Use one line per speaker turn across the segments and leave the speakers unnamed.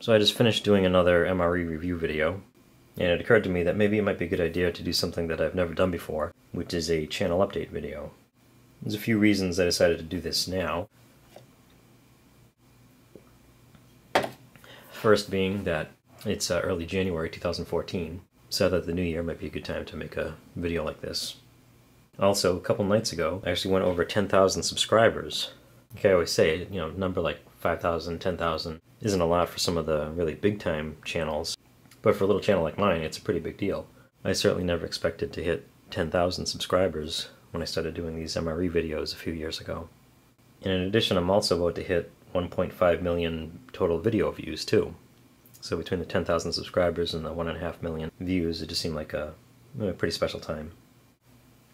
So I just finished doing another MRE review video, and it occurred to me that maybe it might be a good idea to do something that I've never done before, which is a channel update video. There's a few reasons I decided to do this now. First being that it's early January 2014, so I thought the new year might be a good time to make a video like this. Also, a couple nights ago, I actually went over 10,000 subscribers. Like I always say, a number like 5,000, 10,000 isn't a lot for some of the really big-time channels, but for a little channel like mine, it's a pretty big deal. I certainly never expected to hit 10,000 subscribers when I started doing these MRE videos a few years ago. And in addition, I'm also about to hit 1.5 million total video views too. So between the 10,000 subscribers and the 1.5 million views, it just seemed like a pretty special time.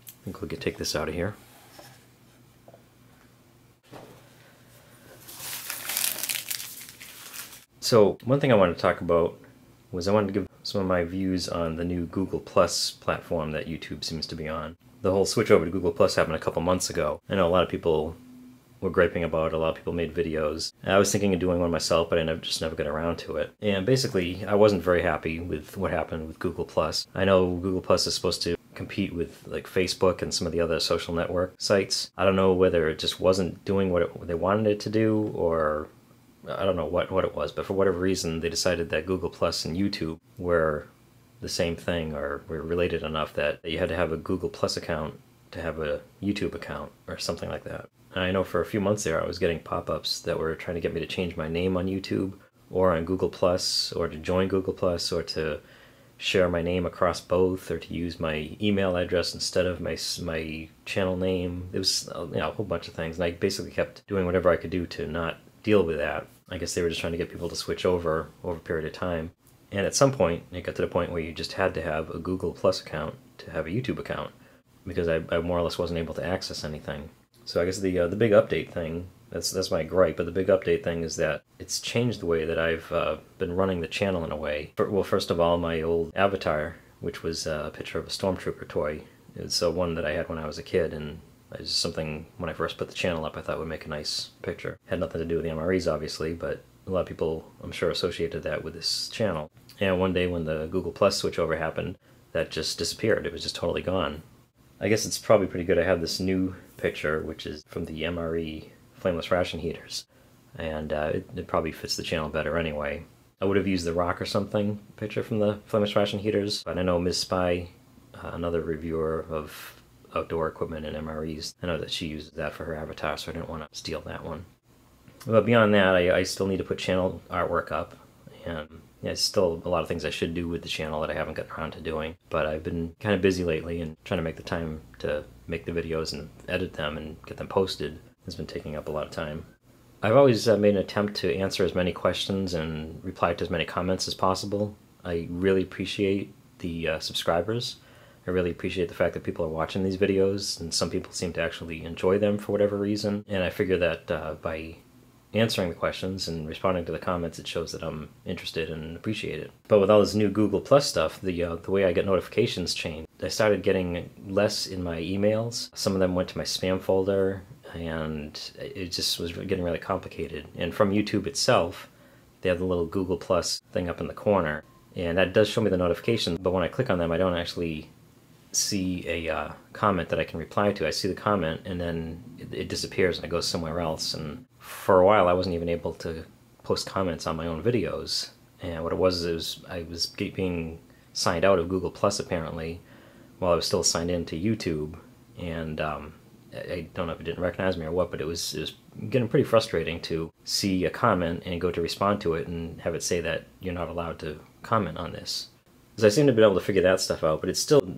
I think we'll take this out of here. So one thing I wanted to talk about was I wanted to give some of my views on the new Google Plus platform that YouTube seems to be on. The whole switch over to Google Plus happened a couple months ago. I know a lot of people were griping about it, a lot of people made videos. I was thinking of doing one myself, but I just never got around to it. And basically, I wasn't very happy with what happened with Google Plus. I know Google Plus is supposed to compete with like Facebook and some of the other social network sites. I don't know whether it just wasn't doing what they wanted it to do, or I don't know what it was, but for whatever reason they decided that Google Plus and YouTube were the same thing, or were related enough that you had to have a Google Plus account to have a YouTube account or something like that. And I know for a few months there I was getting pop-ups that were trying to get me to change my name on YouTube or on Google Plus, or to join Google Plus, or to share my name across both, or to use my email address instead of my channel name. It was a whole bunch of things, and I basically kept doing whatever I could do to not deal with that. I guess they were just trying to get people to switch over a period of time. And at some point, it got to the point where you just had to have a Google Plus account to have a YouTube account, because I more or less wasn't able to access anything. So I guess the big update thing, that's my gripe, but the big update thing is that it's changed the way that I've been running the channel in a way. Well, first of all, my old avatar, which was a picture of a Stormtrooper toy, it's one that I had when I was a kid, and it's something when I first put the channel up I thought would make a nice picture. Had nothing to do with the MREs, obviously, but a lot of people, I'm sure, associated that with this channel. And one day when the Google Plus switchover happened, that just disappeared. It was just totally gone. I guess it's probably pretty good I have this new picture, which is from the MRE Flameless Ration Heaters, and it probably fits the channel better anyway. I would have used the Rock or something picture from the Flameless Ration Heaters, but I know Ms. Spy, another reviewer of outdoor equipment and MREs, I know that she uses that for her avatar, so I didn't want to steal that one. But beyond that, I still need to put channel artwork up, and there's still a lot of things I should do with the channel that I haven't gotten around to doing. But I've been kind of busy lately, and trying to make the time to make the videos and edit them and get them posted has been taking up a lot of time. I've always made an attempt to answer as many questions and reply to as many comments as possible. I really appreciate the subscribers. I really appreciate the fact that people are watching these videos, and some people seem to actually enjoy them for whatever reason. And I figure that by answering the questions and responding to the comments, it shows that I'm interested and appreciate it. But with all this new Google Plus stuff, the way I get notifications changed. I started getting less in my emails. Some of them went to my spam folder, and it just was getting really complicated. And from YouTube itself, they have the little Google Plus thing up in the corner, and that does show me the notifications, but when I click on them, I don't actually see a comment that I can reply to. I see the comment, and then it disappears and it goes somewhere else. And for a while I wasn't even able to post comments on my own videos, and what it was is I was being signed out of Google Plus apparently while I was still signed in to YouTube, and I don't know if it didn't recognize me or what, but it was getting pretty frustrating to see a comment and go to respond to it and have it say that you're not allowed to comment on this. Because I seem to be able to figure that stuff out, but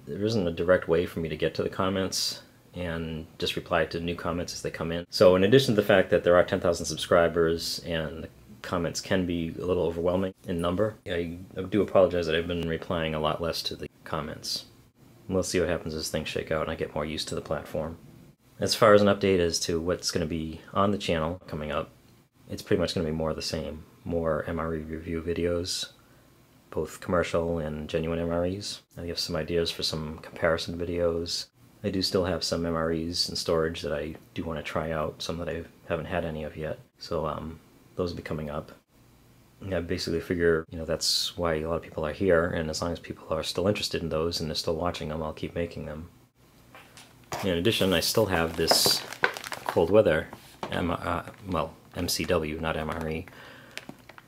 there isn't a direct way for me to get to the comments and just reply to new comments as they come in. So in addition to the fact that there are 10,000 subscribers and the comments can be a little overwhelming in number, I do apologize that I've been replying a lot less to the comments. We'll see what happens as things shake out and I get more used to the platform. As far as an update as to what's going to be on the channel coming up, it's pretty much going to be more of the same. More MRE review videos, both commercial and genuine MREs. I have some ideas for some comparison videos. I do still have some MREs in storage that I do want to try out, some that I haven't had any of yet. So those will be coming up. I basically figure, that's why a lot of people are here, and as long as people are still interested in those and they're still watching them, I'll keep making them. In addition, I still have this cold weather, MCW, not MRE,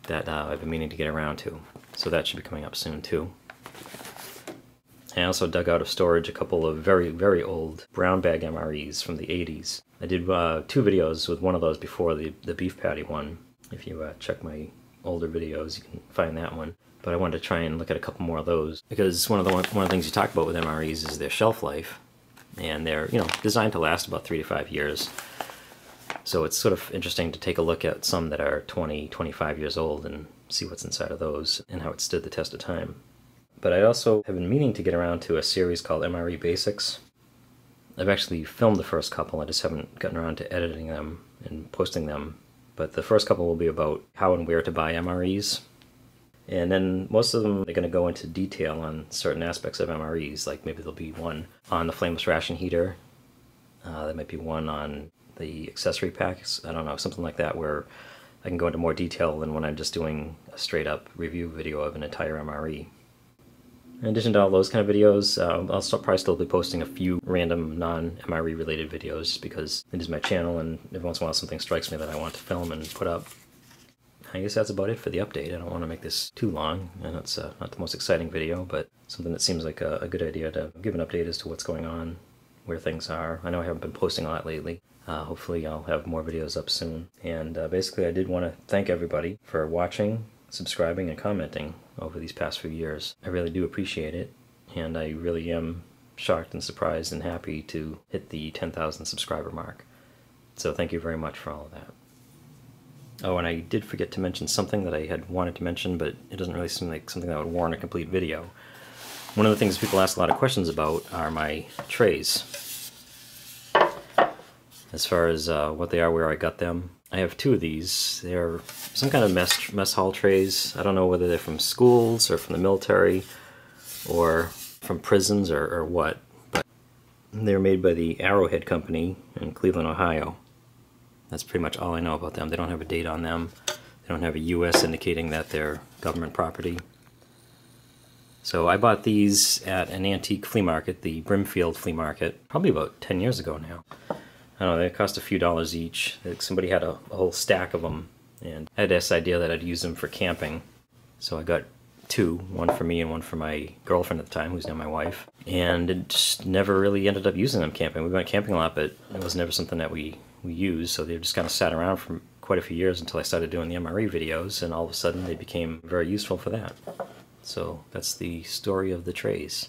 that I've been meaning to get around to. So that should be coming up soon too. I also dug out of storage a couple of very, very old brown bag MREs from the 80s. I did 2 videos with one of those before the beef patty one. If you check my older videos, you can find that one. But I wanted to try and look at a couple more of those, because one of the things you talk about with MREs is their shelf life, and they're designed to last about 3 to 5 years. So it's sort of interesting to take a look at some that are 20, 25 years old and see what's inside of those and how it stood the test of time. But I also have been meaning to get around to a series called MRE Basics. I've actually filmed the first couple, I just haven't gotten around to editing them and posting them. But the first couple will be about how and where to buy MREs. And then most of them are going to go into detail on certain aspects of MREs, like maybe there'll be one on the flameless ration heater. There might be one on the accessory packs, I don't know, something like that, where I can go into more detail than when I'm just doing a straight up review video of an entire MRE. In addition to all those kind of videos, I'll probably still be posting a few random non-MRE related videos, just because it is my channel and every once in a while something strikes me that I want to film and put up. I guess that's about it for the update. I don't want to make this too long, and it's not the most exciting video, but something that seems like a good idea to give an update as to what's going on, where things are. I know I haven't been posting a lot lately. Hopefully I'll have more videos up soon. And basically I did want to thank everybody for watching, subscribing, and commenting over these past few years. I really do appreciate it, and I really am shocked and surprised and happy to hit the 10,000 subscriber mark. So thank you very much for all of that. Oh, and I did forget to mention something that I had wanted to mention, but it doesn't really seem like something that would warrant a complete video. One of the things people ask a lot of questions about are my trays. As far as what they are, where I got them. I have 2 of these. They're some kind of mess hall trays. I don't know whether they're from schools or from the military or from prisons or what, but they're made by the Arrowhead Company in Cleveland, Ohio. That's pretty much all I know about them. They don't have a date on them. They don't have a US indicating that they're government property. So I bought these at an antique flea market, the Brimfield Flea Market, probably about 10 years ago now. I don't know, they cost a few dollars each. Somebody had a whole stack of them, and I had this idea that I'd use them for camping. So I got 2, one for me and one for my girlfriend at the time, who's now my wife. And it just never really ended up using them camping. We went camping a lot, but it was never something that we used, so they just kind of sat around for quite a few years until I started doing the MRE videos, and all of a sudden they became very useful for that. So that's the story of the trays.